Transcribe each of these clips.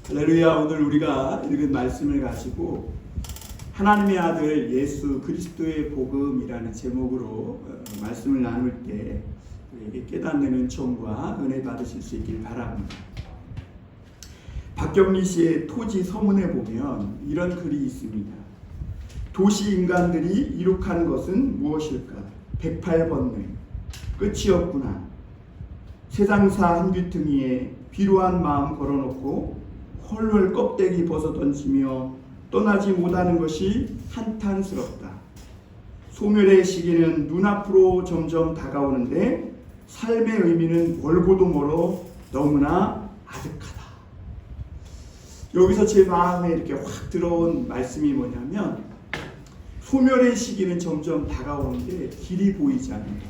할렐루야. 오늘 우리가 읽은 말씀을 가지고 하나님의 아들 예수 그리스도의 복음이라는 제목으로 말씀을 나눌 때 우리에게 깨닫는 은총과 은혜 받으실 수 있길 바랍니다. 박경리 씨의 토지 서문에 보면 이런 글이 있습니다. 도시 인간들이 이룩한 것은 무엇일까? 108번뇌 끝이 없구나. 세상사 한 귀퉁이에 비루한 마음 걸어놓고 헐헐 껍데기 벗어 던지며 떠나지 못하는 것이 한탄스럽다. 소멸의 시기는 눈앞으로 점점 다가오는데 삶의 의미는 멀고도 멀어 너무나 아득하다. 여기서 제 마음에 이렇게 확 들어온 말씀이 뭐냐면, 소멸의 시기는 점점 다가오는데 길이 보이지 않는다.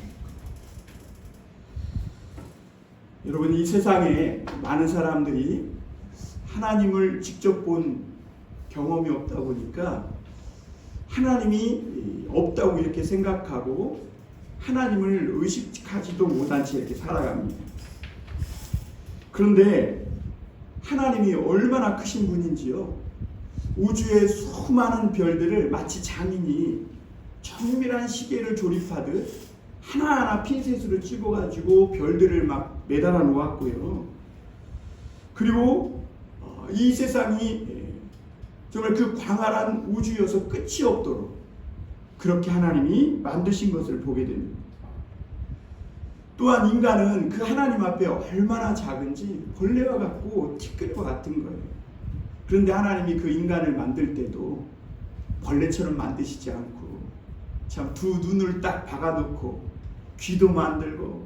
여러분, 이 세상에 많은 사람들이 하나님을 직접 본 경험이 없다 보니까 하나님이 없다고 이렇게 생각하고 하나님을 의식하지도 못한 채 이렇게 살아갑니다. 그런데 하나님이 얼마나 크신 분인지요. 우주의 수많은 별들을 마치 장인이 정밀한 시계를 조립하듯 하나하나 핀셋으로 찍어가지고 별들을 막 매달아 놓았고요. 그리고 이 세상이 정말 그 광활한 우주여서 끝이 없도록 그렇게 하나님이 만드신 것을 보게 됩니다. 또한 인간은 그 하나님 앞에 얼마나 작은지 벌레와 같고 티끌과 같은 거예요. 그런데 하나님이 그 인간을 만들 때도 벌레처럼 만드시지 않고 참 두 눈을 딱 박아놓고 귀도 만들고,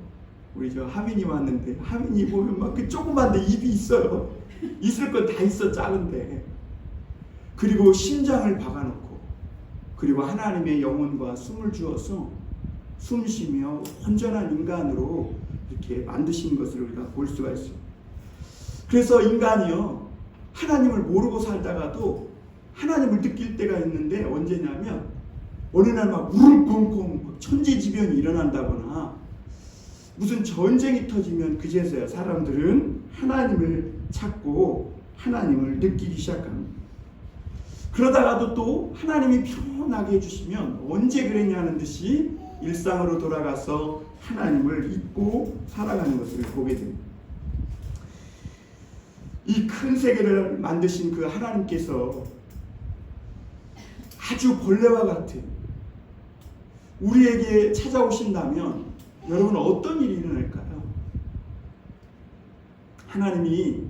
우리 저 하민이 왔는데 하민이 보면 막 그 조그만데 입이 있어요. 있을 건 다 있어, 작은데. 그리고 심장을 박아놓고, 그리고 하나님의 영혼과 숨을 주어서 숨쉬며 온전한 인간으로 이렇게 만드신 것을 우리가 볼 수가 있어요. 그래서 인간이요, 하나님을 모르고 살다가도 하나님을 느낄 때가 있는데, 언제냐면 어느 날 막 우르렁콩콩 천재지변이 일어난다거나 무슨 전쟁이 터지면 그제서야 사람들은 하나님을 찾고 하나님을 느끼기 시작합니다. 그러다가도 또 하나님이 편하게 해주시면 언제 그랬냐는 듯이 일상으로 돌아가서 하나님을 잊고 살아가는 것을 보게 됩니다. 이 큰 세계를 만드신 그 하나님께서 아주 벌레와 같은 우리에게 찾아오신다면 여러분 어떤 일이 일어날까요? 하나님이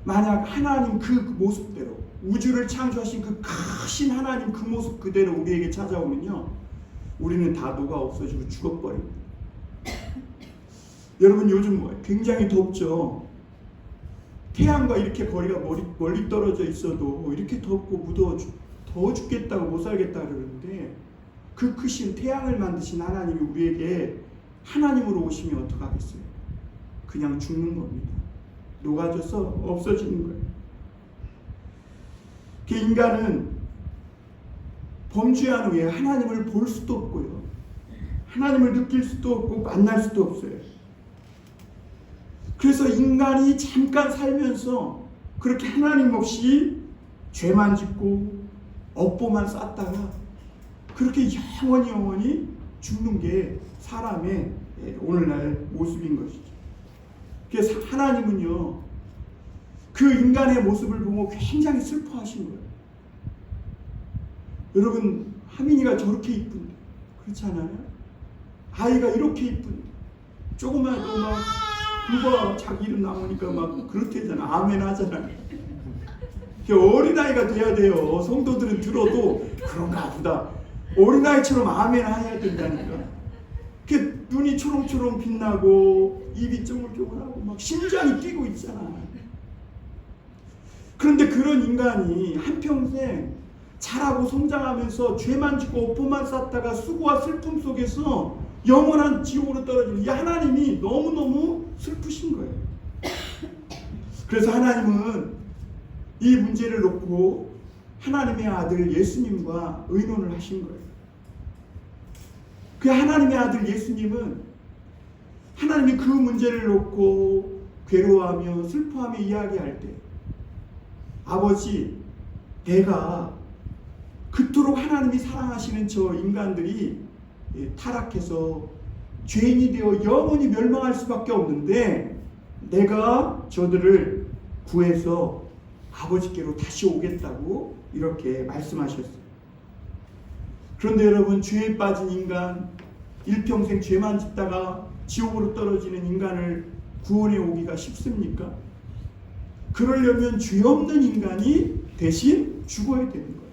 만약 하나님 그 모습대로, 우주를 창조하신 그 크신 하나님 그 모습 그대로 우리에게 찾아오면요, 우리는 다 녹아 없어지고 죽어버립니다. 여러분, 요즘 굉장히 덥죠? 태양과 이렇게 거리가 멀리 떨어져 있어도 이렇게 덥고 무더워 더워 죽겠다고 못 살겠다 그러는데, 그 크신 태양을 만드신 하나님이 우리에게 하나님으로 오시면 어떡하겠어요? 그냥 죽는 겁니다. 녹아져서 없어지는 거예요. 그 인간은 범죄한 후에 하나님을 볼 수도 없고요, 하나님을 느낄 수도 없고 만날 수도 없어요. 그래서 인간이 잠깐 살면서 그렇게 하나님 없이 죄만 짓고 업보만 쌓다가 그렇게 영원히 죽는 게 사람의 오늘날 모습인 것이죠. 그래서 하나님은요, 그 인간의 모습을 보고 굉장히 슬퍼하신 거예요. 여러분, 하민이가 저렇게 이쁜데, 그렇지 않아요? 아이가 이렇게 이쁜데, 조금만 더 막 누가 자기 이름 나오니까 막 그렇대잖아. 아멘 하잖아요. 어린아이가 돼야 돼요. 성도들은 들어도 그런가 보다, 어린아이처럼 아멘 해야 된다니까. 그 눈이 초롱초롱 빛나고 입이 쪼물쪼물하고 막 심장이 뛰고 있잖아. 그런데 그런 인간이 한평생 자라고 성장하면서 죄만 짓고 업보만 쌓다가 수고와 슬픔 속에서 영원한 지옥으로 떨어지는 이 하나님이 너무너무 슬프신 거예요. 그래서 하나님은 이 문제를 놓고 하나님의 아들 예수님과 의논을 하신 거예요. 그 하나님의 아들 예수님은 하나님이 그 문제를 놓고 괴로워하며 슬퍼하며 이야기할 때 아버지, 내가 그토록 하나님이 사랑하시는 저 인간들이 타락해서 죄인이 되어 영원히 멸망할 수밖에 없는데 내가 저들을 구해서 아버지께로 다시 오겠다고 이렇게 말씀하셨어요. 그런데 여러분, 죄에 빠진 인간, 일평생 죄만 짓다가 지옥으로 떨어지는 인간을 구원해 오기가 쉽습니까? 그러려면 죄 없는 인간이 대신 죽어야 되는 거예요.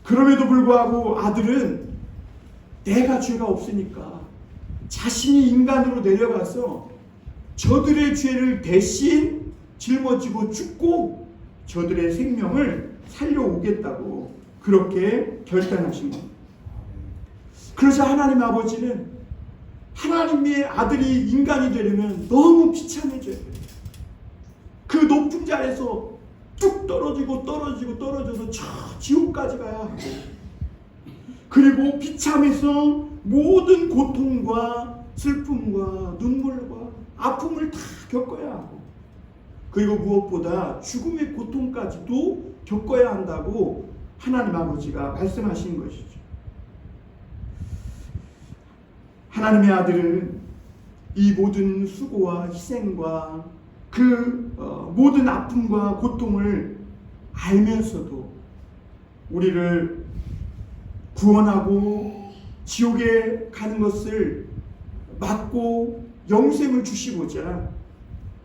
그럼에도 불구하고 아들은 내가 죄가 없으니까 자신이 인간으로 내려가서 저들의 죄를 대신 짊어지고 죽고 저들의 생명을 살려오겠다고 그렇게 결단하신 겁니다. 그러자 하나님 아버지는 하나님의 아들이 인간이 되려면 너무 비참해져야 돼요. 그 높은 자리에서 뚝 떨어져서 저 지옥까지 가야 하고, 그리고 비참해서 모든 고통과 슬픔과 눈물과 아픔을 다 겪어야 하고, 그리고 무엇보다 죽음의 고통까지도 겪어야 한다고 하나님 아버지가 말씀하신 것이죠. 하나님의 아들은 이 모든 수고와 희생과 그 모든 아픔과 고통을 알면서도 우리를 구원하고 지옥에 가는 것을 막고 영생을 주시고자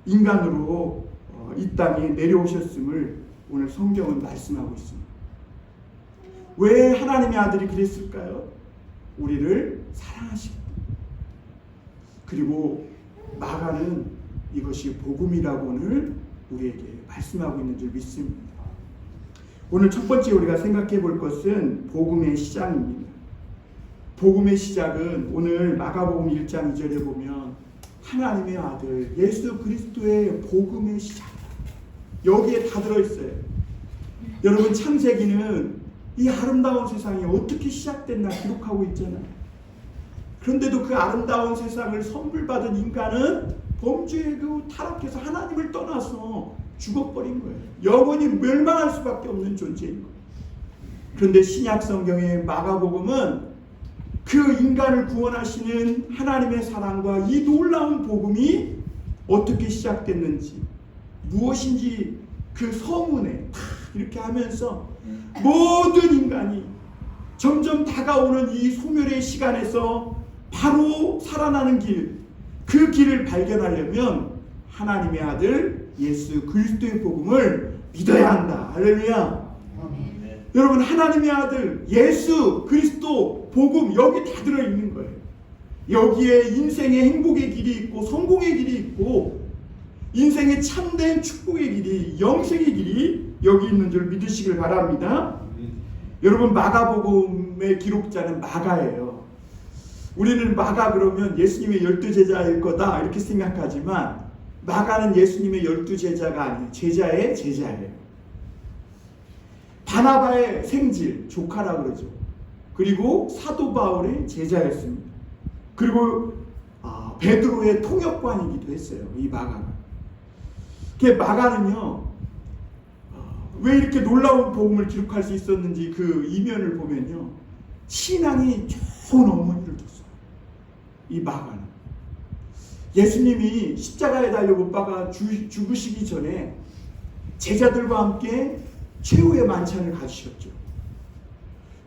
인간으로 이 땅에 내려오셨음을 오늘 성경은 말씀하고 있습니다. 왜 하나님의 아들이 그랬을까요? 우리를 사랑하시고, 그리고 마가는 이것이 복음이라고 오늘 우리에게 말씀하고 있는 줄 믿습니다. 오늘 첫 번째 우리가 생각해 볼 것은 복음의 시작입니다. 복음의 시작은 오늘 마가복음 1장 2절에 보면 하나님의 아들 예수 그리스도의 복음의 시작, 여기에 다 들어있어요. 여러분, 창세기는 이 아름다운 세상이 어떻게 시작됐나 기록하고 있잖아요. 그런데도 그 아름다운 세상을 선물 받은 인간은 범죄에 타락해서 하나님을 떠나서 죽어버린 거예요. 영원히 멸망할 수밖에 없는 존재인 거예요. 그런데 신약 성경의 마가복음은 그 인간을 구원하시는 하나님의 사랑과 이 놀라운 복음이 어떻게 시작됐는지, 무엇인지 그 서문에 다 이렇게 하면서 모든 인간이 점점 다가오는 이 소멸의 시간에서 바로 살아나는 길, 그 길을 발견하려면 하나님의 아들 예수 그리스도의 복음을 믿어야 한다. 할렐루야. 여러분, 하나님의 아들 예수 그리스도 복음 여기 다 들어있는 거예요. 여기에 인생의 행복의 길이 있고 성공의 길이 있고 인생의 참된 축복의 길이, 영생의 길이 여기 있는 줄 믿으시길 바랍니다. 여러분, 마가복음의 기록자는 마가예요. 우리는 마가 그러면 예수님의 12제자일 거다 이렇게 생각하지만 마가는 예수님의 12제자가 아니에요. 제자의 제자예요. 바나바의 생질, 조카라 그러죠. 그리고 사도 바울의 제자였습니다. 그리고 베드로의 통역관이기도 했어요. 이 마가가. 마가는요, 왜 이렇게 놀라운 복음을 기록할 수 있었는지 그 이면을 보면요, 신앙이 좋은 어머니를 뒀어요. 이 마가는 예수님이 십자가에 달려 못 박아 죽으시기 전에 제자들과 함께 최후의 만찬을 가지셨죠.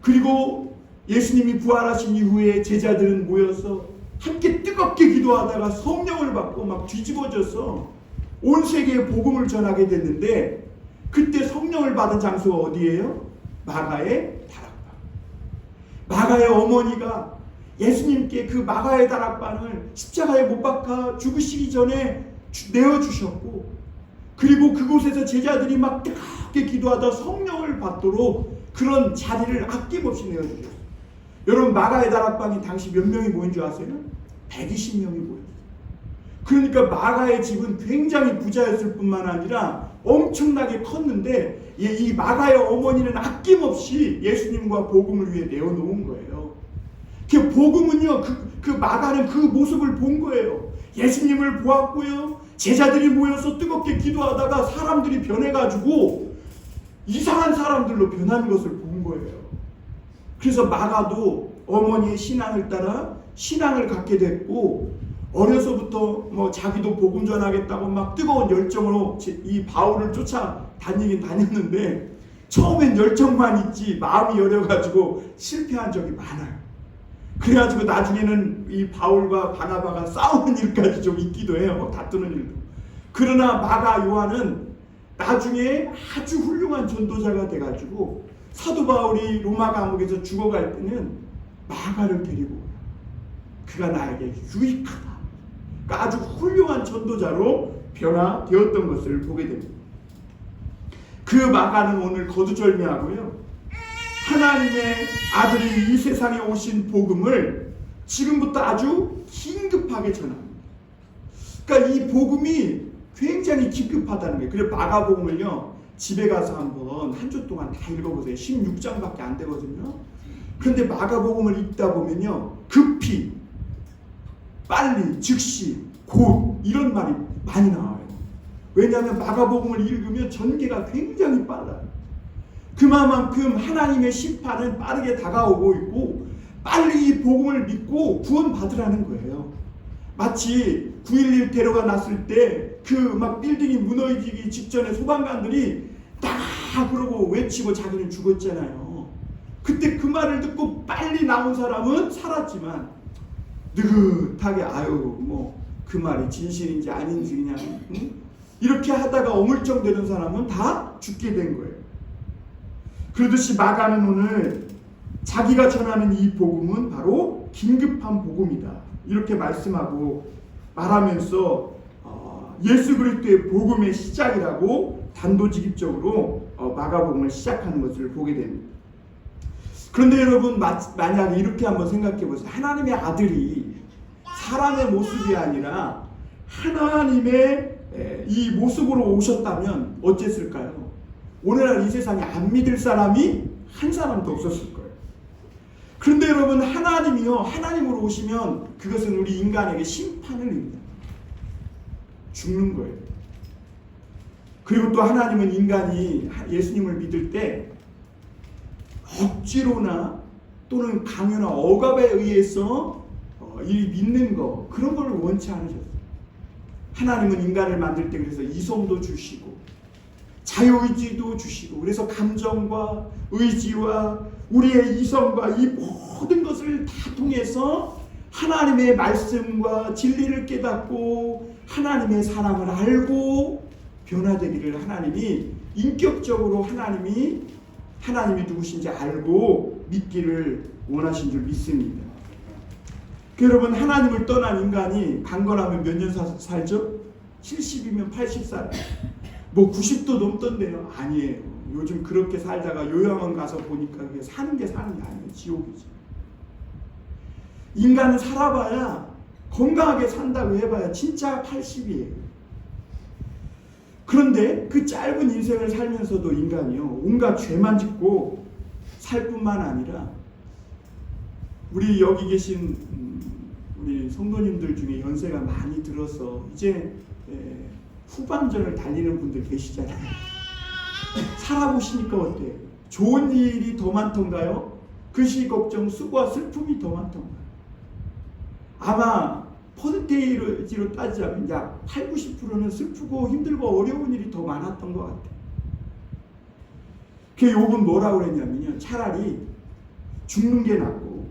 그리고 예수님이 부활하신 이후에 제자들은 모여서 함께 뜨겁게 기도하다가 성령을 받고 막 뒤집어져서 온 세계에 복음을 전하게 됐는데, 그때 성령을 받은 장소가 어디예요? 마가의 다락방. 마가의 어머니가 예수님께 그 마가의 다락방을 십자가에 못 박아 죽으시기 전에 내어주셨고, 그리고 그곳에서 제자들이 막 뜨겁게 기도하다 성령을 받도록 그런 자리를 아낌없이 내어주셨어요. 여러분, 마가의 다락방이 당시 몇 명이 모인 줄 아세요? 120명이 모였어요. 그러니까 마가의 집은 굉장히 부자였을 뿐만 아니라 엄청나게 컸는데, 이 마가의 어머니는 아낌없이 예수님과 복음을 위해 내어놓은 거예요. 그 복음은요, 그 마가는 그 모습을 본 거예요. 예수님을 보았고요, 제자들이 모여서 뜨겁게 기도하다가 사람들이 변해가지고 이상한 사람들로 변하는 것을 본 거예요. 그래서 마가도 어머니의 신앙을 따라 신앙을 갖게 됐고, 어려서부터 뭐 자기도 복음 전하겠다고 막 뜨거운 열정으로 이 바울을 쫓아다니긴 다녔는데, 처음엔 열정만 있지 마음이 여려가지고 실패한 적이 많아요. 그래가지고 나중에는 이 바울과 바나바가 싸우는 일까지 좀 있기도 해요. 막 다투는 일도. 그러나 마가 요한은 나중에 아주 훌륭한 전도자가 돼가지고 사도 바울이 로마 감옥에서 죽어갈 때는 마가를 데리고 오라. 그가 나에게 유익하다. 그러니까 아주 훌륭한 전도자로 변화되었던 것을 보게 됩니다. 그 마가는 오늘 거두절미하고요, 하나님의 아들이 이 세상에 오신 복음을 지금부터 아주 긴급하게 전합니다. 그러니까 이 복음이 굉장히 긴급하다는 거예요. 그래서 마가복음을요, 집에 가서 한번 한 주 동안 다 읽어보세요. 16장밖에 안 되거든요. 그런데 마가복음을 읽다 보면요, 급히, 빨리, 즉시, 곧 이런 말이 많이 나와요. 왜냐하면 마가복음을 읽으면 전개가 굉장히 빨라요. 그만큼 하나님의 심판은 빠르게 다가오고 있고, 빨리 이 복음을 믿고 구원받으라는 거예요. 마치 9.11 테러가 났을 때 그 막 빌딩이 무너지기 직전에 소방관들이 다 그러고 외치고 자기는 죽었잖아요. 그때 그 말을 듣고 빨리 나온 사람은 살았지만, 느긋하게 아유 뭐 그 말이 진실인지 아닌지 그냥 이렇게 하다가 어물쩡되는 사람은 다 죽게 된 거예요. 그러듯이 마가는 오늘 자기가 전하는 이 복음은 바로 긴급한 복음이다, 이렇게 말씀하고 말하면서 예수 그리스도의 복음의 시작이라고 단도직입적으로 마가복음을 시작하는 것을 보게 됩니다. 그런데 여러분, 만약에 이렇게 한번 생각해 보세요. 하나님의 아들이 사람의 모습이 아니라 하나님의 이 모습으로 오셨다면 어땠을까요? 오늘날 이 세상에 안 믿을 사람이 한 사람도 없었을 거예요. 그런데 여러분, 하나님이요, 하나님으로 오시면 그것은 우리 인간에게 심판을 입니다. 죽는 거예요. 그리고 또 하나님은 인간이 예수님을 믿을 때 억지로나 또는 강요나 억압에 의해서 이 믿는 거, 그런 걸 원치 않으셨어요. 하나님은 인간을 만들 때 그래서 이성도 주시고 자유의지도 주시고, 그래서 감정과 의지와 우리의 이성과 이 모든 것을 다 통해서 하나님의 말씀과 진리를 깨닫고 하나님의 사랑을 알고 변화되기를 하나님이 인격적으로 하나님이 누구신지 알고 믿기를 원하신 줄 믿습니다. 여러분, 하나님을 떠난 인간이 강건하면 몇 년 살죠? 70이면 80살, 뭐 90도 넘던데요. 아니에요. 요즘 그렇게 살다가 요양원 가서 보니까 그게 사는 게 아니에요. 지옥이지. 인간은 살아봐야, 건강하게 산다고 해봐야 진짜 80이에요. 그런데 그 짧은 인생을 살면서도 인간이요, 온갖 죄만 짓고 살 뿐만 아니라, 우리 여기 계신 우리 성도님들 중에 연세가 많이 들어서 이제 후반전을 달리는 분들 계시잖아요. 살아보시니까 어때요? 좋은 일이 더 많던가요? 근심, 걱정, 수고와 슬픔이 더 많던가요? 아마 퍼센테이지로 따지자면 약 8, 90%는 슬프고 힘들고 어려운 일이 더 많았던 것 같아요. 그 욥은 뭐라고 그랬냐면요, 차라리 죽는 게 낫고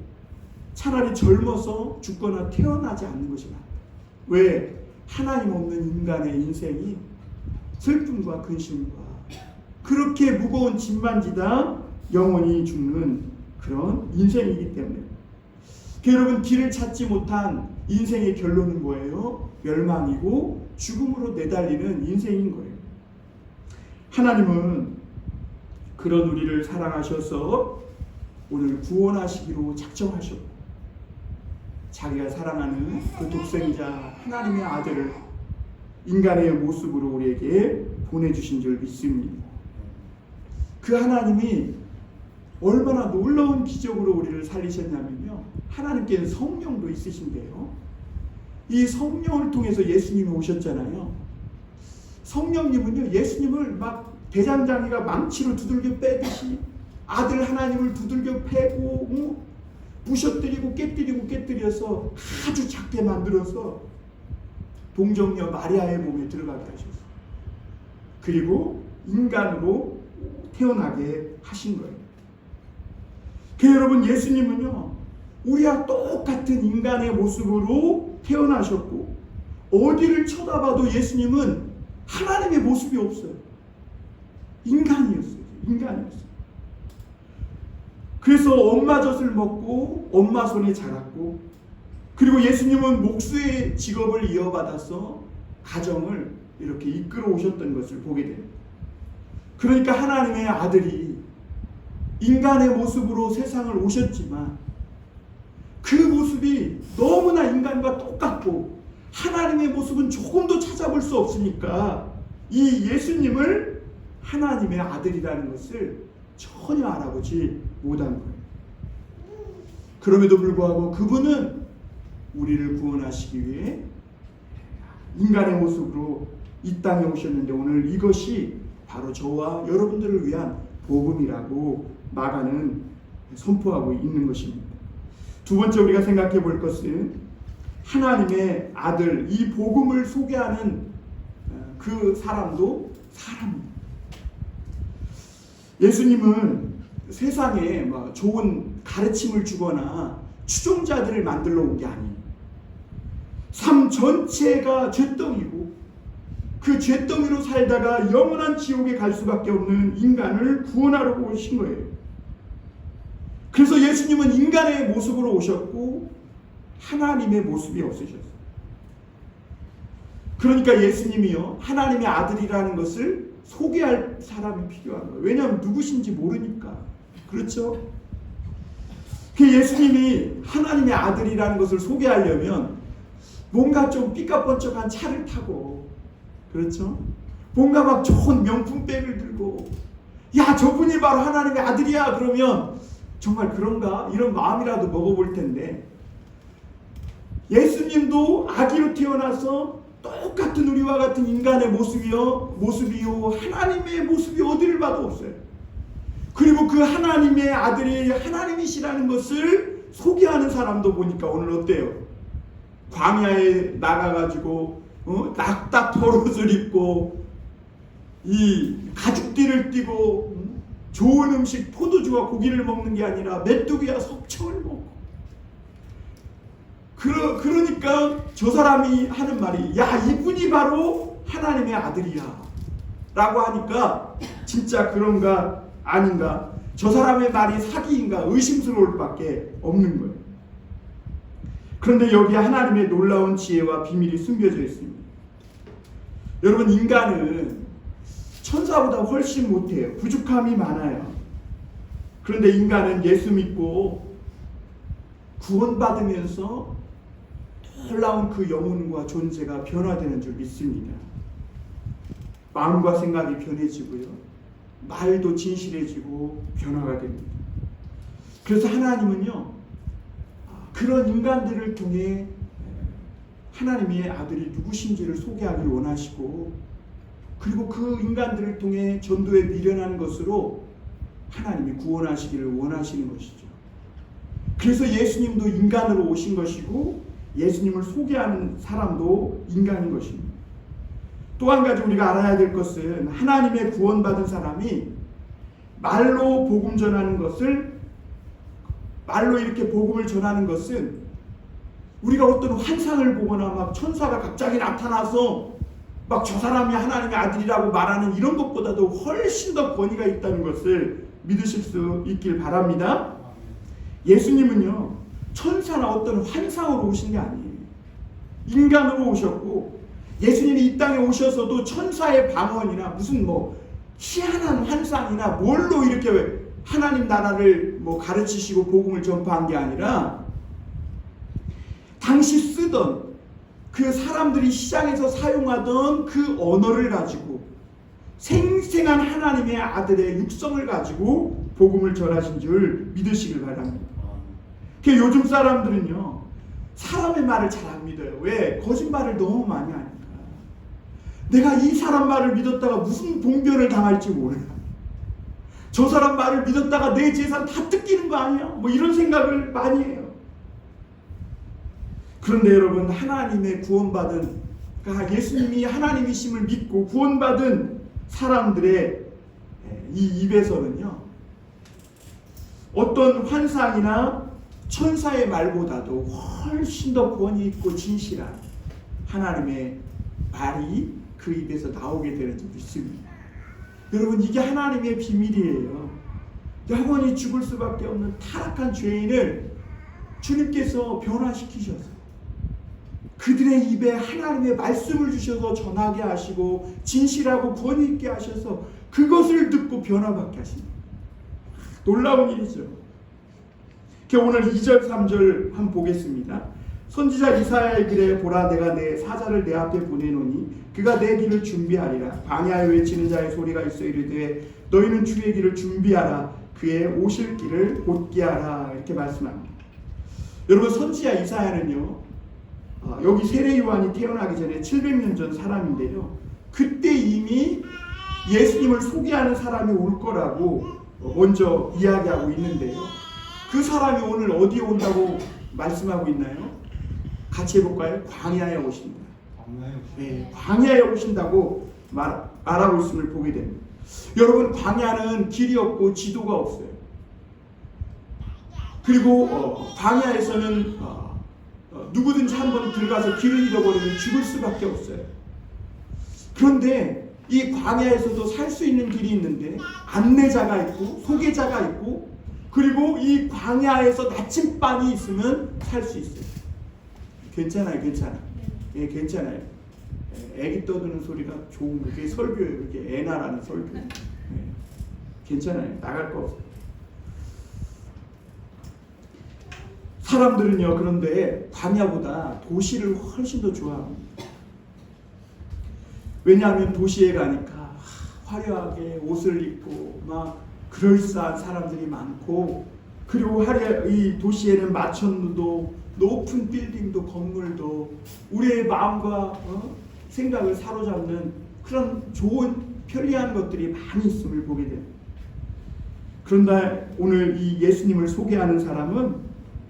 차라리 젊어서 죽거나 태어나지 않는 것이 낫다. 왜? 하나님 없는 인간의 인생이 슬픔과 근심과 그렇게 무거운 짐만 지다 영원히 죽는 그런 인생이기 때문에, 여러분, 길을 찾지 못한 인생의 결론은 뭐예요? 멸망이고 죽음으로 내달리는 인생인 거예요. 하나님은 그런 우리를 사랑하셔서 오늘 구원하시기로 작정하셨고, 자기가 사랑하는 그 독생자 하나님의 아들을 인간의 모습으로 우리에게 보내주신 줄 믿습니다. 그 하나님이 얼마나 놀라운 기적으로 우리를 살리셨냐면요, 하나님께는 성령도 있으신데요, 이 성령을 통해서 예수님이 오셨잖아요. 성령님은요, 예수님을 막 대장장이가 망치로 두들겨 빼듯이 아들 하나님을 두들겨 패고 부셔뜨리고 깨뜨려서 아주 작게 만들어서 동정녀 마리아의 몸에 들어가게 하셨어요. 그리고 인간으로 태어나게 하신 거예요. 여러분, 예수님은요, 우리와 똑같은 인간의 모습으로 태어나셨고, 어디를 쳐다봐도 예수님은 하나님의 모습이 없어요. 인간이었어요. 그래서 엄마 젖을 먹고 엄마 손에 자랐고, 그리고 예수님은 목수의 직업을 이어받아서 가정을 이렇게 이끌어 오셨던 것을 보게 됩니다. 그러니까 하나님의 아들이 인간의 모습으로 세상을 오셨지만 그 모습이 너무나 인간과 똑같고 하나님의 모습은 조금도 찾아볼 수 없으니까 이 예수님을 하나님의 아들이라는 것을 전혀 알아보지 못한 거예요. 그럼에도 불구하고 그분은 우리를 구원하시기 위해 인간의 모습으로 이 땅에 오셨는데, 오늘 이것이 바로 저와 여러분들을 위한 복음이라고 마가는 선포하고 있는 것입니다. 두 번째 우리가 생각해 볼 것은 하나님의 아들, 이 복음을 소개하는 그 사람도 사람입니다. 예수님은 세상에 좋은 가르침을 주거나 추종자들을 만들러 온 게 아니에요. 삶 전체가 죄덩이고 그 죄덩이로 살다가 영원한 지옥에 갈 수밖에 없는 인간을 구원하러 오신 거예요. 그래서 예수님은 인간의 모습으로 오셨고 하나님의 모습이 없으셨어요. 그러니까 예수님이요, 하나님의 아들이라는 것을 소개할 사람이 필요한 거예요. 왜냐하면 누구신지 모르니까. 그렇죠? 예수님이 하나님의 아들이라는 것을 소개하려면 뭔가 좀 삐까뻔쩍한 차를 타고, 그렇죠? 뭔가 막 좋은 명품백을 들고, 야, 저분이 바로 하나님의 아들이야 그러면 정말 그런가? 이런 마음이라도 먹어볼 텐데, 예수님도 아기로 태어나서 똑같은 우리와 같은 인간의 모습이요 하나님의 모습이 어디를 봐도 없어요. 그리고 그 하나님의 아들이 하나님이시라는 것을 소개하는 사람도 보니까 오늘 어때요? 광야에 나가가지고 낙타 털옷을 입고 이 가죽띠를 띠고 좋은 음식 포도주와 고기를 먹는 게 아니라 메뚜기와 석청을 먹고, 그러니까 저 사람이 하는 말이, 야, 이분이 바로 하나님의 아들이야 라고 하니까 진짜 그런가 아닌가, 저 사람의 말이 사기인가 의심스러울 밖에 없는 거예요. 그런데 여기에 하나님의 놀라운 지혜와 비밀이 숨겨져 있습니다. 여러분, 인간은 천사보다 훨씬 못해요. 부족함이 많아요. 그런데 인간은 예수 믿고 구원받으면서 놀라운 그 영혼과 존재가 변화되는 줄 믿습니다. 마음과 생각이 변해지고요, 말도 진실해지고 변화가 됩니다. 그래서 하나님은요, 그런 인간들을 통해 하나님의 아들이 누구신지를 소개하기를 원하시고, 그리고 그 인간들을 통해 전도에 미련한 것으로 하나님이 구원하시기를 원하시는 것이죠. 그래서 예수님도 인간으로 오신 것이고 예수님을 소개하는 사람도 인간인 것입니다. 또 한 가지 우리가 알아야 될 것은, 하나님의 구원받은 사람이 말로 복음 전하는 것을, 말로 이렇게 복음을 전하는 것은 우리가 어떤 환상을 보거나 막 천사가 갑자기 나타나서 막 저 사람이 하나님의 아들이라고 말하는 이런 것보다도 훨씬 더 권위가 있다는 것을 믿으실 수 있길 바랍니다. 예수님은요, 천사나 어떤 환상으로 오신 게 아니에요. 인간으로 오셨고, 예수님이 이 땅에 오셔서도 천사의 방언이나 무슨 희한한 환상이나 뭘로 이렇게 하나님 나라를 가르치시고 복음을 전파한 게 아니라, 당시 쓰던 그 사람들이 시장에서 사용하던 그 언어를 가지고 생생한 하나님의 아들의 육성을 가지고 복음을 전하신 줄 믿으시길 바랍니다. 요즘 사람들은요, 사람의 말을 잘 안 믿어요. 왜? 거짓말을 너무 많이 하니까. 내가 이 사람 말을 믿었다가 무슨 봉변을 당할지 몰라. 저 사람 말을 믿었다가 내 재산 다 뜯기는 거 아니야? 뭐 이런 생각을 많이 해요. 그런데 여러분, 하나님의 구원받은, 그러니까 예수님이 하나님이심을 믿고 구원받은 사람들의 이 입에서는요, 어떤 환상이나 천사의 말보다도 훨씬 더 권위 있고 진실한 하나님의 말이 그 입에서 나오게 되는 줄 믿습니다. 여러분, 이게 하나님의 비밀이에요. 영원히 죽을 수밖에 없는 타락한 죄인을 주님께서 변화시키셔서 그들의 입에 하나님의 말씀을 주셔서 전하게 하시고 진실하고 권위 있게 하셔서 그것을 듣고 변화받게 하십니다. 놀라운 일이죠. 오늘 2절 3절 한번 보겠습니다. 선지자 이사야의 길에 보라, 내가 내 사자를 내 앞에 보내노니 그가 내 길을 준비하리라. 광야에 외치는 자의 소리가 있어 이르되 너희는 주의 길을 준비하라. 그의 오실 길을 곧게 하라. 이렇게 말씀합니다. 여러분, 선지자 이사야는요, 여기 세례 요한이 태어나기 전에 700년 전 사람인데요, 그때 이미 예수님을 소개하는 사람이 올 거라고 먼저 이야기하고 있는데요, 그 사람이 오늘 어디에 온다고 말씀하고 있나요? 같이 해볼까요? 광야에 오신다. 네, 광야에 오신다고 말하고 있음을 보게 됩니다. 여러분, 광야는 길이 없고 지도가 없어요. 그리고 광야에서는 누구든지 한번 들어가서 길을 잃어버리면 죽을 수밖에 없어요. 그런데 이 광야에서도 살 수 있는 길이 있는데 안내자가 있고 소개자가 있고, 그리고 이 광야에서 나침반이 있으면 살 수 있어요. 괜찮아요, 괜찮아요. 예, 괜찮아요. 애기 떠드는 소리가 좋은 거, 그게 설교예요. 그게 애나라는 설교. 예, 괜찮아요. 나갈 거 없어요. 사람들은요, 그런데 광야보다 도시를 훨씬 더 좋아합니다. 왜냐하면 도시에 가니까 화려하게 옷을 입고 막 그럴싸한 사람들이 많고, 그리고 이 도시에는 마천루도 높은 빌딩도 건물도 우리의 마음과 생각을 사로잡는 그런 좋은 편리한 것들이 많이 있음을 보게 됩니다. 그런데 오늘 이 예수님을 소개하는 사람은,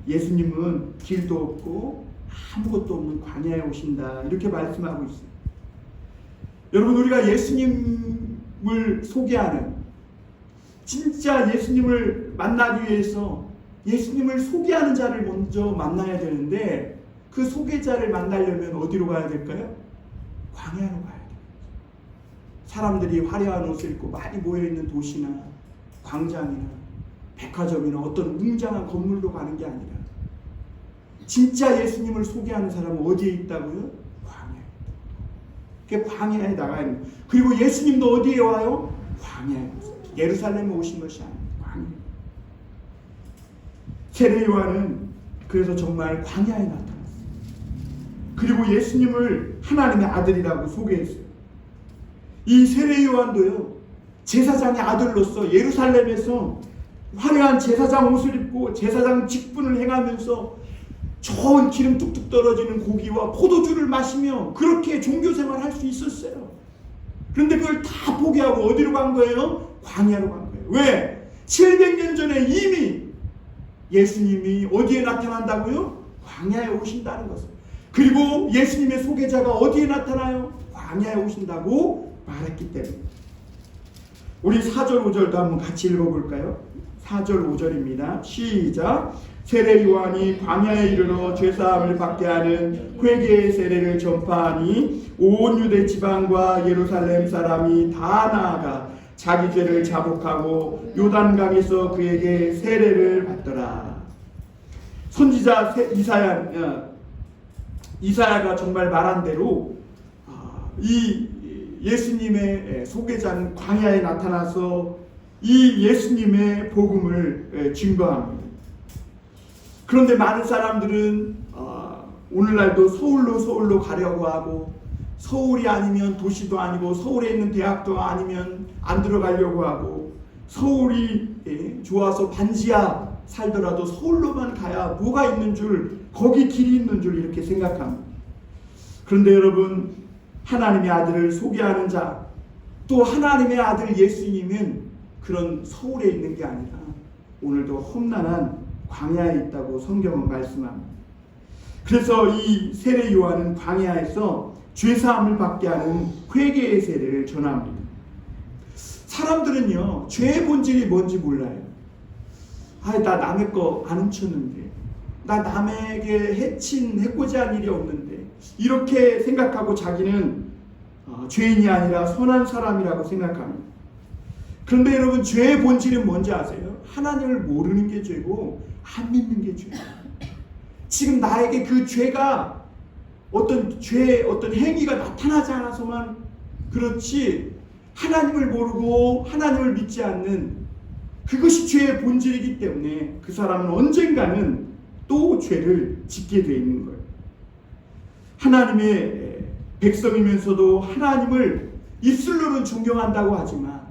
예수님은 길도 없고 아무것도 없는 광야에 오신다, 이렇게 말씀하고 있어요. 여러분, 우리가 예수님을 소개하는, 진짜 예수님을 만나기 위해서 예수님을 소개하는 자를 먼저 만나야 되는데, 그 소개자를 만나려면 어디로 가야 될까요? 광야로 가야 돼요. 사람들이 화려한 옷을 입고 많이 모여있는 도시나 광장이나 백화점이나 어떤 웅장한 건물로 가는 게 아니라, 진짜 예수님을 소개하는 사람은 어디에 있다고요? 광야에. 그 광야에 나가야 됩니다. 그리고 예수님도 어디에 와요? 광야에. 예루살렘에 오신 것이 아닙니다. 광야. 세례 요한은 그래서 정말 광야에 나타났어요. 그리고 예수님을 하나님의 아들이라고 소개했어요. 이 세례 요한도요, 제사장의 아들로서 예루살렘에서 화려한 제사장 옷을 입고 제사장 직분을 행하면서 좋은 기름 뚝뚝 떨어지는 고기와 포도주를 마시며 그렇게 종교생활을 할 수 있었어요. 그런데 그걸 다 포기하고 어디로 간 거예요? 광야로 간 거예요. 왜? 700년 전에 이미 예수님이 어디에 나타난다고요? 광야에 오신다는 것을. 그리고 예수님의 소개자가 어디에 나타나요? 광야에 오신다고 말했기 때문에. 우리 4절 5절도 한번 같이 읽어볼까요? 4절 5절입니다. 시작. 세례 요한이 광야에 이르러 죄사함을 받게 하는 회개의 세례를 전파하니 온 유대 지방과 예루살렘 사람이 다 나아가 자기 죄를 자복하고 요단강에서 그에게 세례를 받더라. 선지자 이사야가 정말 말한 대로 이 예수님의 소개자는 광야에 나타나서 이 예수님의 복음을 증거합니다. 그런데 많은 사람들은 오늘날도 서울로 가려고 하고, 서울이 아니면 도시도 아니고 서울에 있는 대학도 아니면 안 들어가려고 하고, 서울이 좋아서 반지하 살더라도 서울로만 가야 뭐가 있는 줄, 거기 길이 있는 줄 이렇게 생각합니다. 그런데 여러분, 하나님의 아들을 소개하는 자, 또 하나님의 아들 예수님은 그런 서울에 있는 게 아니라 오늘도 험난한 광야에 있다고 성경은 말씀합니다. 그래서 이 세례 요한은 광야에서 죄사함을 받게 하는 회개의 세례를 전합니다. 사람들은요, 죄의 본질이 뭔지 몰라요. 나 남의 거 안 훔쳤는데, 나 남에게 해코지 한 일이 없는데, 이렇게 생각하고 자기는 죄인이 아니라 선한 사람이라고 생각합니다. 그런데 여러분, 죄의 본질은 뭔지 아세요? 하나님을 모르는 게 죄고 안 믿는 게 죄예요. 지금 나에게 그 죄가 어떤 행위가 나타나지 않아서만 그렇지, 하나님을 모르고 하나님을 믿지 않는 그것이 죄의 본질이기 때문에 그 사람은 언젠가는 또 죄를 짓게 되어 있는 거예요. 하나님의 백성이면서도 하나님을 입술로는 존경한다고 하지만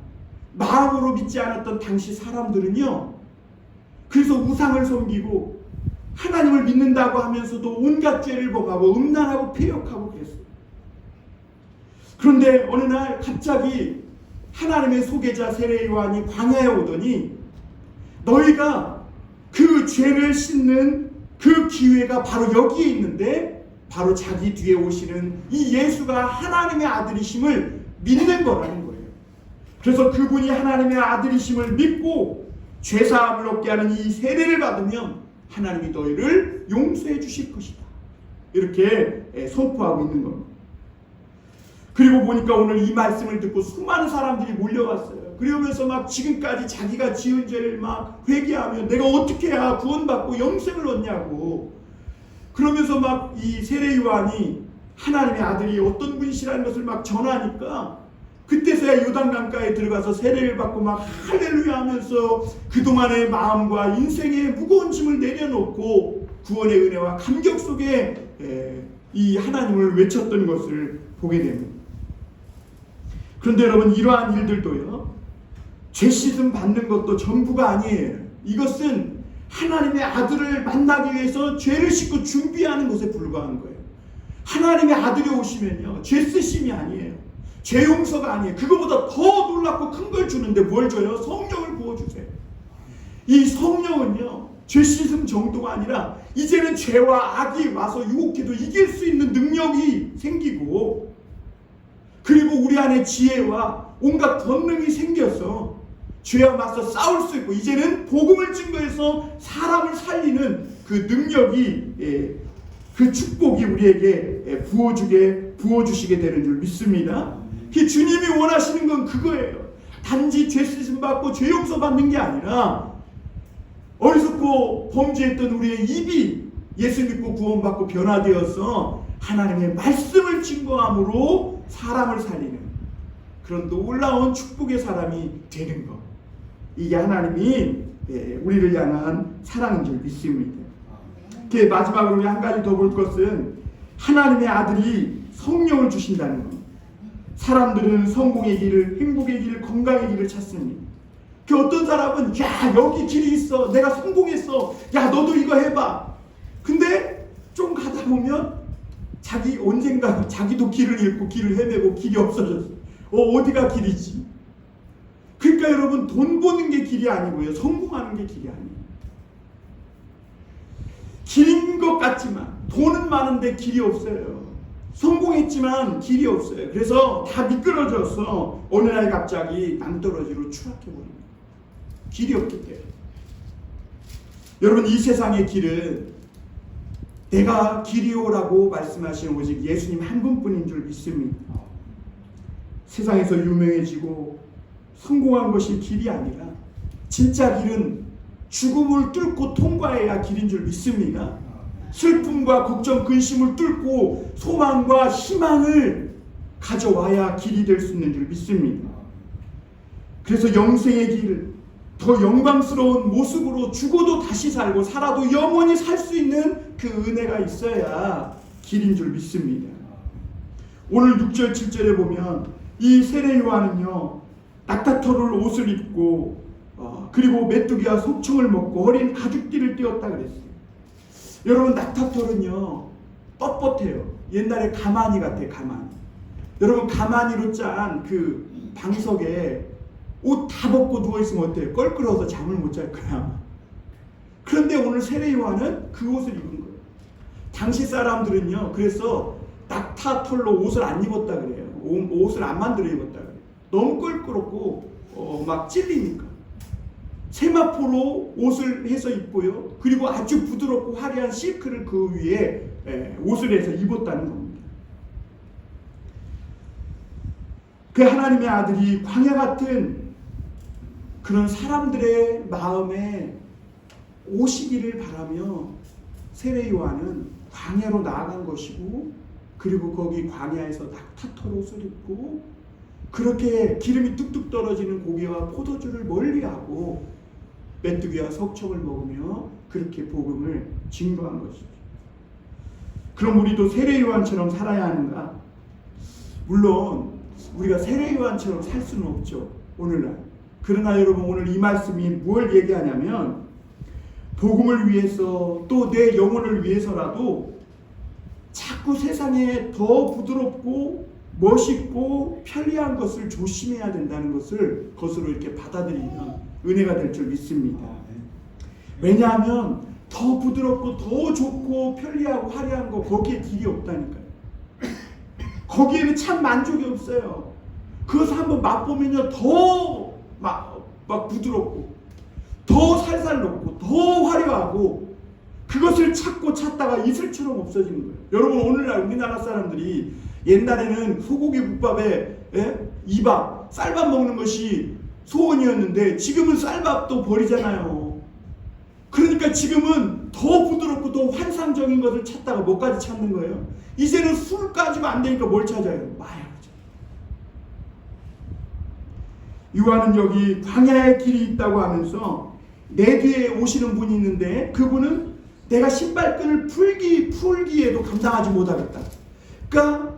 마음으로 믿지 않았던 당시 사람들은요, 그래서 우상을 섬기고 하나님을 믿는다고 하면서도 온갖 죄를 범하고 음란하고 패역하고 그랬어요. 그런데 어느 날 갑자기 하나님의 소개자 세례 요한이 광야에 오더니 너희가 그 죄를 씻는 그 기회가 바로 여기에 있는데 바로 자기 뒤에 오시는 이 예수가 하나님의 아들이심을 믿는 거라는 거예요. 그래서 그분이 하나님의 아들이심을 믿고 죄사함을 얻게 하는 이 세례를 받으면 하나님이 너희를 용서해 주실 것이다, 이렇게 선포하고 있는 겁니다. 그리고 보니까 오늘 이 말씀을 듣고 수많은 사람들이 몰려왔어요. 그러면서 막 지금까지 자기가 지은 죄를 막 회개하며 내가 어떻게 해야 구원받고 영생을 얻냐고 그러면서 막 이 세례 요한이 하나님의 아들이 어떤 분이시라는 것을 막 전하니까 그때서야 요단강가에 들어가서 세례를 받고 막 할렐루야 하면서 그동안의 마음과 인생의 무거운 짐을 내려놓고 구원의 은혜와 감격 속에 이 하나님을 외쳤던 것을 보게 됩니다. 그런데 여러분, 이러한 일들도요, 죄 씻음 받는 것도 전부가 아니에요. 이것은 하나님의 아들을 만나기 위해서 죄를 씻고 준비하는 것에 불과한 거예요. 하나님의 아들이 오시면요, 죄 쓰심이 아니에요. 죄 용서가 아니에요. 그거보다 더 놀랍고 큰 걸 주는데 뭘 줘요? 성령을 부어주세요. 이 성령은요, 죄 씻음 정도가 아니라 이제는 죄와 악이 와서 유혹해도 이길 수 있는 능력이 생기고, 그리고 우리 안에 지혜와 온갖 권능이 생겨서 죄와 맞서 싸울 수 있고, 이제는 복음을 증거해서 사람을 살리는 그 능력이, 그 축복이 우리에게 부어주시게 되는 줄 믿습니다. 주님이 원하시는 건 그거예요. 단지 죄 씻음 받고 죄 용서 받는 게 아니라 어리석고 범죄했던 우리의 입이 예수 믿고 구원받고 변화되어서 하나님의 말씀을 증거함으로 사람을 살리는 그런 놀라운 축복의 사람이 되는 것, 이게 하나님이 우리를 향한 사랑인 줄 믿습니다. 마지막으로 우리 한 가지 더 볼 것은 하나님의 아들이 성령을 주신다는 것. 사람들은 성공의 길을, 행복의 길을, 건강의 길을 찾습니다. 그 어떤 사람은 야, 여기 길이 있어, 내가 성공했어, 야, 너도 이거 해봐. 근데 좀 가다 보면 언젠가 자기도 길을 잃고 길을 헤매고 길이 없어졌어. 어디가 길이지? 그러니까 여러분, 돈 버는 게 길이 아니고요, 성공하는 게 길이 아니에요. 길인 것 같지만 돈은 많은데 길이 없어요. 성공했지만 길이 없어요. 그래서 다 미끄러져서 어느 날 갑자기 낭떠러지로 추락해버립니다. 길이 없기 때문에. 여러분, 이 세상의 길은 내가 길이오라고 말씀하시는 오직 예수님 한 분뿐인 줄 믿습니다. 세상에서 유명해지고 성공한 것이 길이 아니라 진짜 길은 죽음을 뚫고 통과해야 길인 줄 믿습니다. 슬픔과 걱정, 근심을 뚫고 소망과 희망을 가져와야 길이 될 수 있는 줄 믿습니다. 그래서 영생의 길, 더 영광스러운 모습으로 죽어도 다시 살고 살아도 영원히 살 수 있는 그 은혜가 있어야 길인 줄 믿습니다. 오늘 6절 7절에 보면 이 세례 요한은요, 낙타털을 옷을 입고 그리고 메뚜기와 속충을 먹고 어린 가죽띠를 띄었다 그랬어요. 여러분, 낙타털은요 뻣뻣해요. 옛날에 가마니 같아요. 가마니. 여러분, 가마니로 짠 그 방석에 옷 다 벗고 누워있으면 어때요? 껄끄러워서 잠을 못 잘 거야. 그런데 오늘 세례요한은 그 옷을 입은 거예요. 당시 사람들은요 그래서 낙타털로 옷을 안 입었다 그래요. 옷을 안 만들어 입었다 그래요. 너무 껄끄럽고 막 찔리니까. 세마포로 옷을 해서 입고요. 그리고 아주 부드럽고 화려한 실크를 그 위에 옷을 해서 입었다는 겁니다. 그 하나님의 아들이 광야 같은 그런 사람들의 마음에 오시기를 바라며 세례 요한은 광야로 나아간 것이고, 그리고 거기 광야에서 낙타털 옷을 입고 그렇게 기름이 뚝뚝 떨어지는 고기와 포도주를 멀리하고 메뚜기와 석청을 먹으며 그렇게 복음을 증거한 것이죠. 그럼 우리도 세례 요한처럼 살아야 하는가? 물론 우리가 세례 요한처럼 살 수는 없죠, 오늘날. 그러나 여러분, 오늘 이 말씀이 뭘 얘기하냐면 복음을 위해서 또 내 영혼을 위해서라도 자꾸 세상에 더 부드럽고 멋있고 편리한 것을 조심해야 된다는 것을 것으로 이렇게 받아들이면 은혜가 될 줄 믿습니다. 왜냐하면 더 부드럽고 더 좋고 편리하고 화려한 거, 거기에 길이 없다니까요. 거기에는 참 만족이 없어요. 그것을 한번 맛보면요 더 막 부드럽고 더 살살 녹고 더 화려하고 그것을 찾다가 이슬처럼 없어지는 거예요. 여러분, 오늘날 우리나라 사람들이 옛날에는 소고기 국밥에 이밥, 쌀밥 먹는 것이 소원이었는데 지금은 쌀밥도 버리잖아요. 그러니까 지금은 더 부드럽고 더 환상적인 것을 찾다가 뭐까지 찾는 거예요? 이제는 술까지가 안 되니까 뭘 찾아요? 마약이죠. 요한은 여기 광야의 길이 있다고 하면서 내 뒤에 오시는 분이 있는데 그분은 내가 신발끈을 풀기에도 감당하지 못하겠다. 그러니까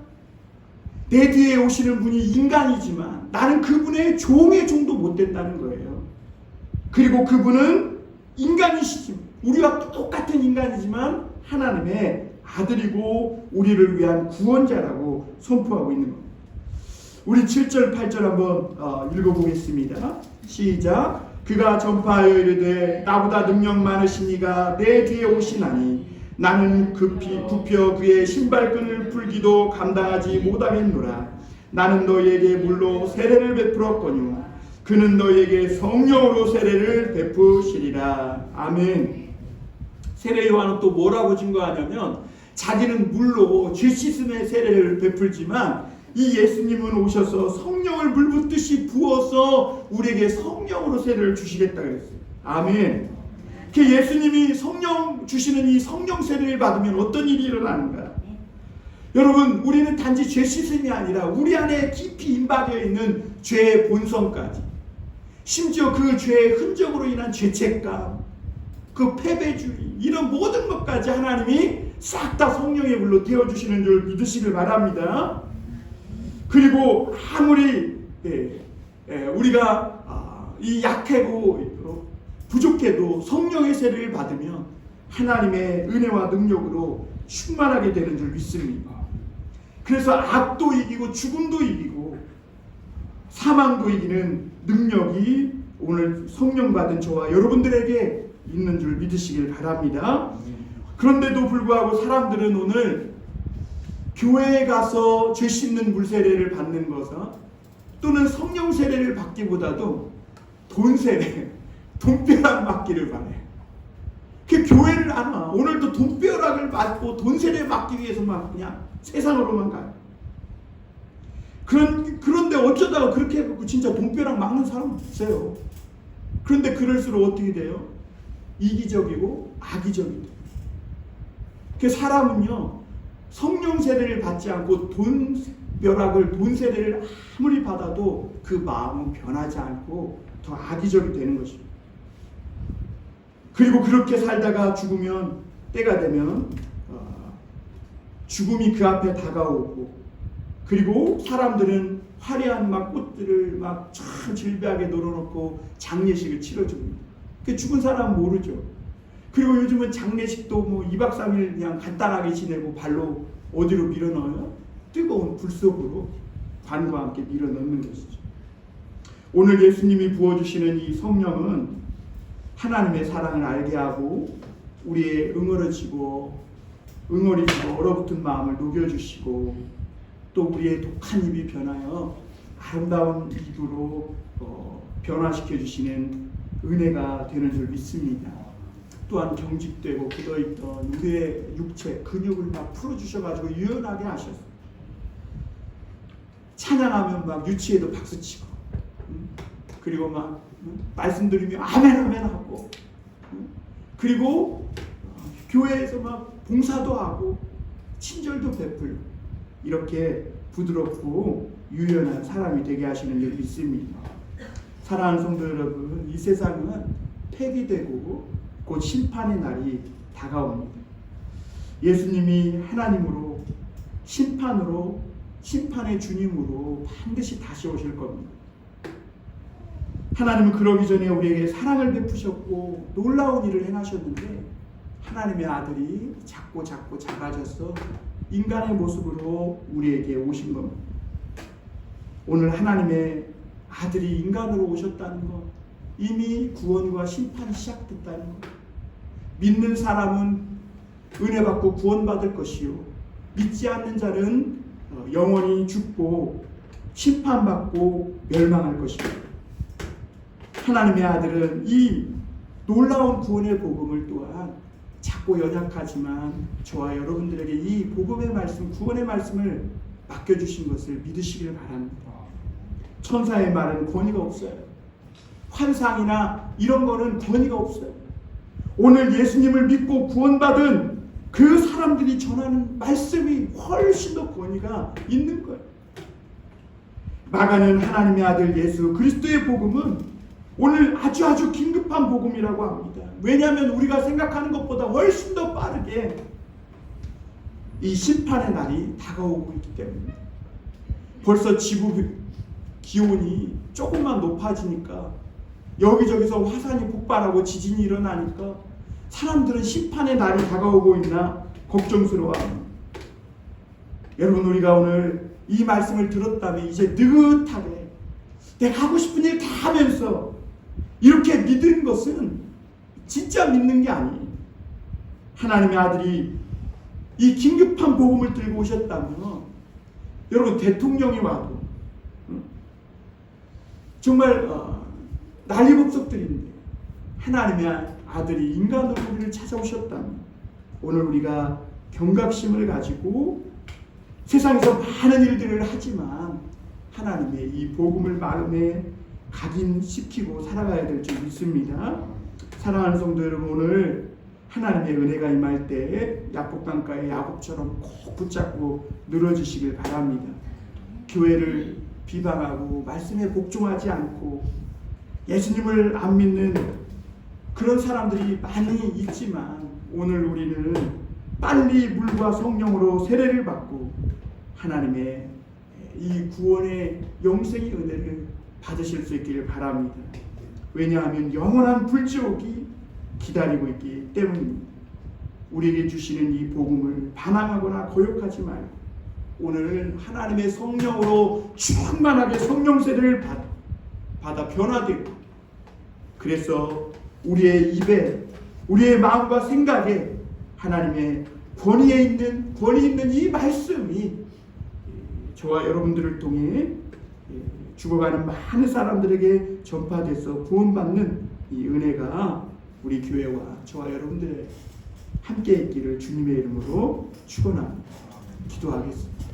내 뒤에 오시는 분이 인간이지만 나는 그분의 종의 종도 못 된다는 거예요. 그리고 그분은 인간이시지, 우리와 똑같은 인간이지만 하나님의 아들이고 우리를 위한 구원자라고 선포하고 있는 겁니다. 우리 7절 8절 한번 읽어보겠습니다. 시작. 그가 전파하여 이르되 나보다 능력 많으신 이가 내 뒤에 오시나니 나는 굽혀 그의 신발끈을 풀기도 감당하지 못하겠노라. 나는 너희에게 물로 세례를 베풀었거니와 그는 너희에게 성령으로 세례를 베푸시리라. 아멘. 세례 요한은 또 뭐라고 증거하냐면 자기는 물로 죄 씻음의 세례를 베풀지만 이 예수님은 오셔서 성령을 물 붓듯이 부어서 우리에게 성령으로 세례를 주시겠다 그랬어요. 아멘. 그 예수님이 성령 주시는 이 성령 세례를 받으면 어떤 일이 일어나는가? 여러분, 우리는 단지 죄 씻음이 아니라 우리 안에 깊이 임박여 있는 죄의 본성까지, 심지어 그 죄의 흔적으로 인한 죄책감, 그 패배주의, 이런 모든 것까지 하나님이 싹 다 성령의 물로 태워주시는 줄 믿으시길 바랍니다. 그리고 아무리 우리가 이 약하고 부족해도 성령의 세례를 받으면 하나님의 은혜와 능력으로 충만하게 되는 줄 믿습니다. 그래서 악도 이기고 죽음도 이기고 사망도 이기는 능력이 오늘 성령 받은 저와 여러분들에게 있는 줄 믿으시길 바랍니다. 그런데도 불구하고 사람들은 오늘 교회에 가서 죄 씻는 물 세례를 받는 것은 또는 성령 세례를 받기보다도 돈 세례, 돈벼락 맞기를 바래. 그 교회를 안 와. 오늘도 돈벼락을 맞고 돈 세례 맞기 위해서만 그냥 세상으로만 가요. 그런데 어쩌다가 그렇게 해갖고 진짜 돈벼락 맞는 사람은 없어요. 그런데 그럴수록 어떻게 돼요? 이기적이고 악의적이 돼요. 그 사람은요 성령 세례를 받지 않고 돈 세례를 아무리 받아도 그 마음은 변하지 않고 더 악의적이 되는 것입니다. 그리고 그렇게 살다가 죽으면, 때가 되면 죽음이 그 앞에 다가오고, 그리고 사람들은 화려한 막 꽃들을 막 참 질비하게 놀아놓고 장례식을 치러줍니다. 그 죽은 사람은 모르죠. 그리고 요즘은 장례식도 뭐 2박 3일 그냥 간단하게 지내고 발로 어디로 밀어넣어요? 뜨거운 불 속으로 관과 함께 밀어넣는 것이죠. 오늘 예수님이 부어주시는 이 성령은 하나님의 사랑을 알게 하고 우리의 응어리지고 얼어붙은 마음을 녹여주시고 또 우리의 독한 입이 변하여 아름다운 입으로 변화시켜 주시는 은혜가 되는 줄 믿습니다. 또한 경직되고 굳어있던 우리의 육체 근육을 막 풀어주셔가지고 유연하게 하셨어요. 찬양하면 막 유치해도 박수치고 그리고 막 말씀드리면 아멘 아멘 하고 그리고 교회에서 막 봉사도 하고 친절도 베풀고 이렇게 부드럽고 유연한 사람이 되게 하시는 줄 믿습니다. 사랑하는 성도 여러분, 이 세상은 폐기되고 곧 심판의 날이 다가옵니다. 예수님이 하나님으로 심판으로 심판의 주님으로 반드시 다시 오실 겁니다. 하나님은 그러기 전에 우리에게 사랑을 베푸셨고 놀라운 일을 행하셨는데 하나님의 아들이 작고 작아져서 인간의 모습으로 우리에게 오신 겁니다. 오늘 하나님의 아들이 인간으로 오셨다는 것, 이미 구원과 심판이 시작됐다는 것. 믿는 사람은 은혜 받고 구원받을 것이요 믿지 않는 자는 영원히 죽고 심판받고 멸망할 것입니다. 하나님의 아들은 이 놀라운 구원의 복음을 또한 작고 연약하지만 저와 여러분들에게 이 복음의 말씀, 구원의 말씀을 맡겨주신 것을 믿으시길 바랍니다. 천사의 말은 권위가 없어요. 환상이나 이런 거는 권위가 없어요. 오늘 예수님을 믿고 구원받은 그 사람들이 전하는 말씀이 훨씬 더 권위가 있는 거예요. 마가는 하나님의 아들 예수 그리스도의 복음은 오늘 아주 긴급한 복음이라고 합니다. 왜냐하면 우리가 생각하는 것보다 훨씬 더 빠르게 이 심판의 날이 다가오고 있기 때문입니다. 벌써 지구 기온이 조금만 높아지니까 여기저기서 화산이 폭발하고 지진이 일어나니까 사람들은 심판의 날이 다가오고 있나 걱정스러워합니다. 여러분, 우리가 오늘 이 말씀을 들었다면 이제 느긋하게 내가 하고 싶은 일 다 하면서 이렇게 믿는 것은 진짜 믿는 게 아니에요. 하나님의 아들이 이 긴급한 복음을 들고 오셨다면 여러분, 대통령이 와도 정말 난리법석들인데 하나님의 아들이 인간으로 우리를 찾아오셨다면 오늘 우리가 경각심을 가지고 세상에서 많은 일들을 하지만 하나님의 이 복음을 마음에 각인시키고 살아가야 될 줄 믿습니다. 사랑하는 성도 여러분, 오늘 하나님의 은혜가 임할 때 야복강가의 야곱처럼 꼭 붙잡고 늘어지시길 바랍니다. 교회를 비방하고 말씀에 복종하지 않고 예수님을 안 믿는 그런 사람들이 많이 있지만 오늘 우리는 빨리 물과 성령으로 세례를 받고 하나님의 이 구원의 영생의 은혜를 받으실 수 있기를 바랍니다. 왜냐하면 영원한 불지옥이 기다리고 있기 때문입니다. 우리에게 주시는 이 복음을 반항하거나 거역하지 말고 오늘 하나님의 성령으로 충만하게 성령 세례를 받아 변화되고 그래서 우리의 입에 우리의 마음과 생각에 하나님의 권위 있는 이 말씀이 저와 여러분들을 통해 죽어가는 많은 사람들에게 전파돼서 구원받는 이 은혜가 우리 교회와 저와 여러분들의 함께 있기를 주님의 이름으로 축원합니다. 기도하겠습니다.